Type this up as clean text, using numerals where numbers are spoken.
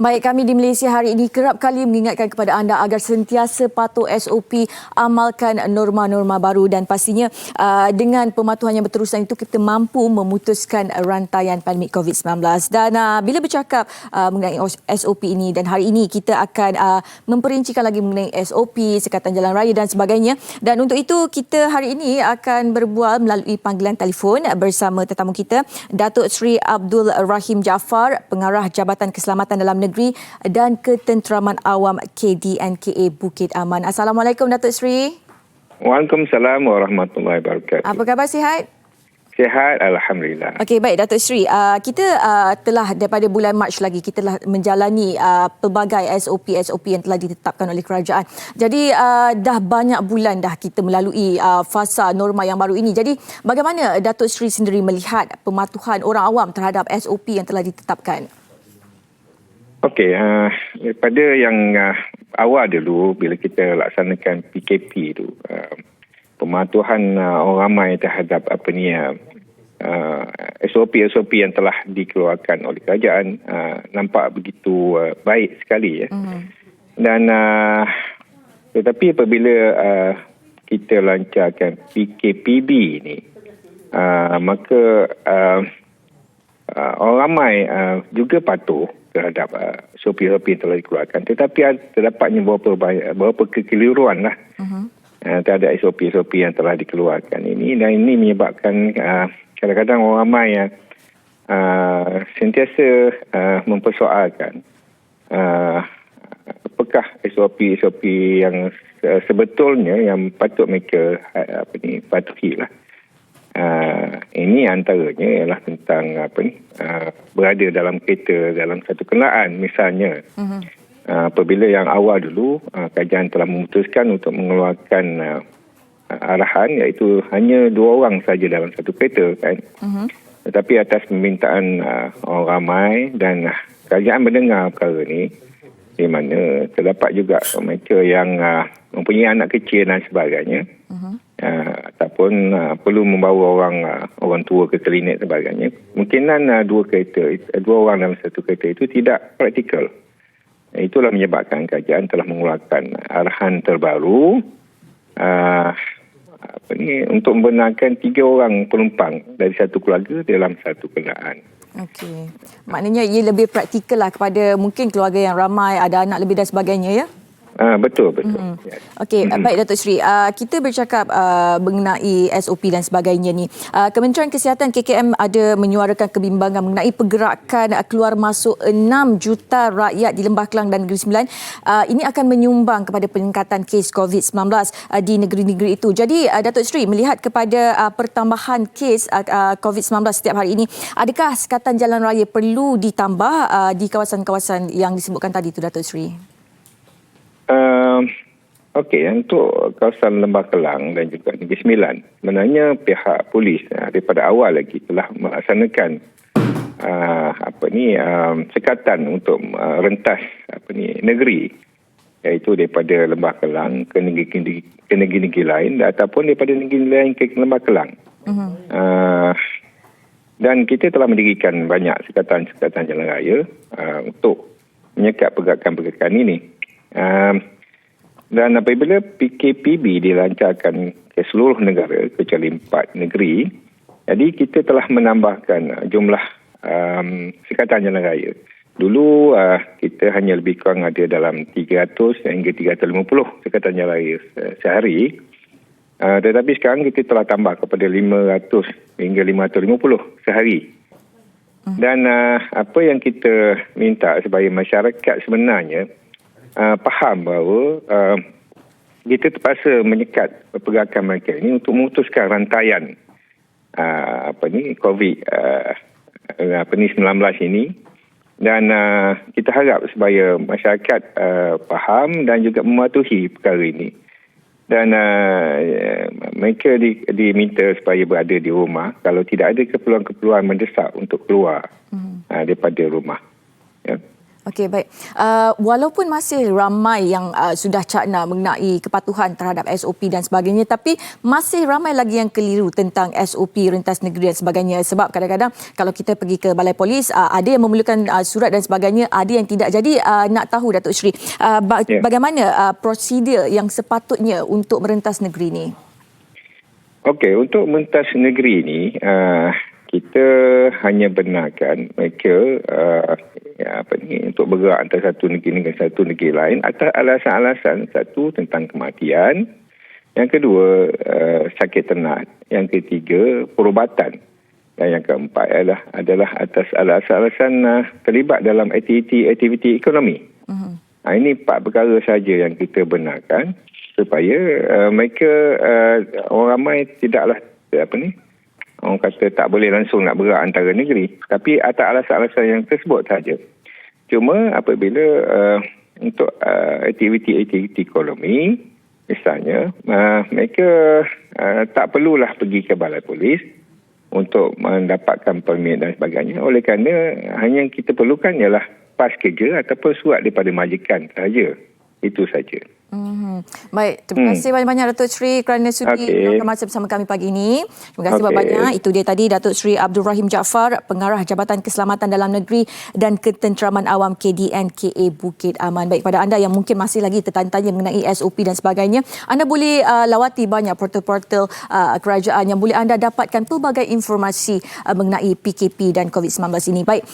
Baik, kami di Malaysia hari ini kerap kali mengingatkan kepada anda agar sentiasa patuh SOP, amalkan norma-norma baru dan pastinya dengan pematuhan yang berterusan itu kita mampu memutuskan rantaian pandemik COVID-19. Dan bila bercakap mengenai SOP ini dan hari ini kita akan memperincikan lagi mengenai SOP, sekatan jalan raya dan sebagainya. Dan untuk itu kita hari ini akan berbual melalui panggilan telefon bersama tetamu kita, Datuk Seri Abdul Rahim Jaafar, Pengarah Jabatan Keselamatan Dalam Negeri dan Ketenteraman Awam KDNKA Bukit Aman. Assalamualaikum Datuk Seri. Waalaikumsalam warahmatullahi wabarakatuh. Apa khabar, sihat? Sihat, alhamdulillah. Okey, baik Datuk Seri. Kita telah daripada bulan Mac lagi kita telah menjalani pelbagai SOP yang telah ditetapkan oleh kerajaan. Jadi dah banyak bulan dah kita melalui fasa norma yang baru ini. Jadi bagaimana Datuk Seri sendiri melihat pematuhan orang awam terhadap SOP yang telah ditetapkan? Okey, daripada yang awal dulu bila kita laksanakan PKP itu, pematuhan orang ramai terhadap SOP yang telah dikeluarkan oleh kerajaan nampak begitu baik sekali ya. Dan tetapi apabila kita lancarkan PKPB ini, maka orang ramai juga patuh terhadap SOP yang telah dikeluarkan, tetapi terdapatnya beberapa kekeliruan lah terhadap SOP yang telah dikeluarkan ini, dan ini menyebabkan kadang-kadang orang ramai yang sentiasa mempersoalkan apakah SOP yang sebetulnya yang patut mereka patuhilah. Ini antaranya ialah tentang berada dalam kereta dalam satu kenderaan misalnya. Apabila yang awal dulu kerajaan telah memutuskan untuk mengeluarkan arahan iaitu hanya 2 orang saja dalam satu kereta kan. Tetapi atas permintaan orang ramai dan kerajaan mendengar perkara ini, di mana terdapat juga mereka yang mempunyai anak kecil dan sebagainya, ataupun perlu membawa orang tua ke klinik sebagainya. Kemungkinan 2 orang dalam satu kereta itu tidak praktikal. Itulah menyebabkan kerajaan telah mengeluarkan arahan terbaru untuk membenarkan 3 orang penumpang dari satu keluarga dalam satu kenderaan. Okey. Maknanya ia lebih praktikal lah kepada mungkin keluarga yang ramai, ada anak lebih dan sebagainya ya? Betul. Okey, baik Datuk Seri. Kita bercakap mengenai SOP dan sebagainya ni. Kementerian Kesihatan KKM ada menyuarakan kebimbangan mengenai pergerakan keluar masuk 6 juta rakyat di Lembah Kelang dan Negeri Sembilan. Ini akan menyumbang kepada peningkatan kes COVID-19 di negeri-negeri itu. Jadi Datuk Seri melihat kepada pertambahan kes COVID-19 setiap hari ini, adakah sekatan jalan raya perlu ditambah di kawasan-kawasan yang disebutkan tadi itu Datuk Seri? Okey, untuk kawasan Lembah Kelang dan juga Negeri Sembilan, sebenarnya pihak polis daripada awal lagi telah melaksanakan sekatan untuk rentas negeri, iaitu daripada Lembah Kelang ke negeri-negeri lain ataupun daripada negeri lain ke Lembah Kelang. Dan kita telah mendirikan banyak sekatan-sekatan jalan raya untuk menyekat pergerakan-pergerakan ini. Dan apabila PKPB dilancarkan ke seluruh negara kecuali 4 negeri, jadi kita telah menambahkan jumlah sekatan jalan raya. Dulu kita hanya lebih kurang ada dalam 300 hingga 350 sekatan jalan raya sehari. Tetapi sekarang kita telah tambah kepada 500 hingga 550 sehari. Dan apa yang kita minta supaya masyarakat sebenarnya faham bahawa kita terpaksa menyekat pergerakan mereka ini untuk memutuskan rantaian COVID-19 ini, dan kita harap supaya masyarakat faham dan juga mematuhi perkara ini, dan mereka diminta supaya berada di rumah kalau tidak ada keperluan-keperluan mendesak untuk keluar daripada rumah. Ya. Okey, baik. Walaupun masih ramai yang sudah cakna mengenai kepatuhan terhadap SOP dan sebagainya, tapi masih ramai lagi yang keliru tentang SOP rentas negeri dan sebagainya. Sebab kadang-kadang kalau kita pergi ke balai polis, ada yang memerlukan surat dan sebagainya, ada yang tidak. Jadi nak tahu Datuk Seri, bagaimana prosedur yang sepatutnya untuk merentas negeri ini? Okey, untuk mentas negeri ni, kita hanya benarkan mereka untuk bergerak antara satu negeri dengan satu negeri lain atas alasan-alasan, satu tentang kematian, yang kedua sakit tenat, yang ketiga perubatan, dan yang keempat adalah atas alasan-alasan terlibat dalam aktiviti ekonomi. Ini 4 perkara saja yang kita benarkan supaya mereka orang ramai tidaklah orang kata tak boleh langsung nak bergerak antara negeri. Tapi atas alasan-alasan yang tersebut saja. Cuma apabila untuk aktiviti ekonomi, misalnya, mereka tak perlulah pergi ke balai polis untuk mendapatkan permit dan sebagainya. Oleh kerana hanya yang kita perlukan ialah pas kerja ataupun surat daripada majikan saja. Itu saja. Baik, terima kasih banyak-banyak Datuk Seri kerana sudi meluangkan masa bersama kami pagi ini. Terima kasih banyak. Itu dia tadi Datuk Seri Abdul Rahim Jaafar, Pengarah Jabatan Keselamatan Dalam Negeri dan Ketenteraman Awam KDN KA Bukit Aman. Baik, pada anda yang mungkin masih lagi tertanya-tanya mengenai SOP dan sebagainya, anda boleh lawati banyak portal-portal kerajaan yang boleh anda dapatkan pelbagai informasi mengenai PKP dan COVID-19 ini. Baik,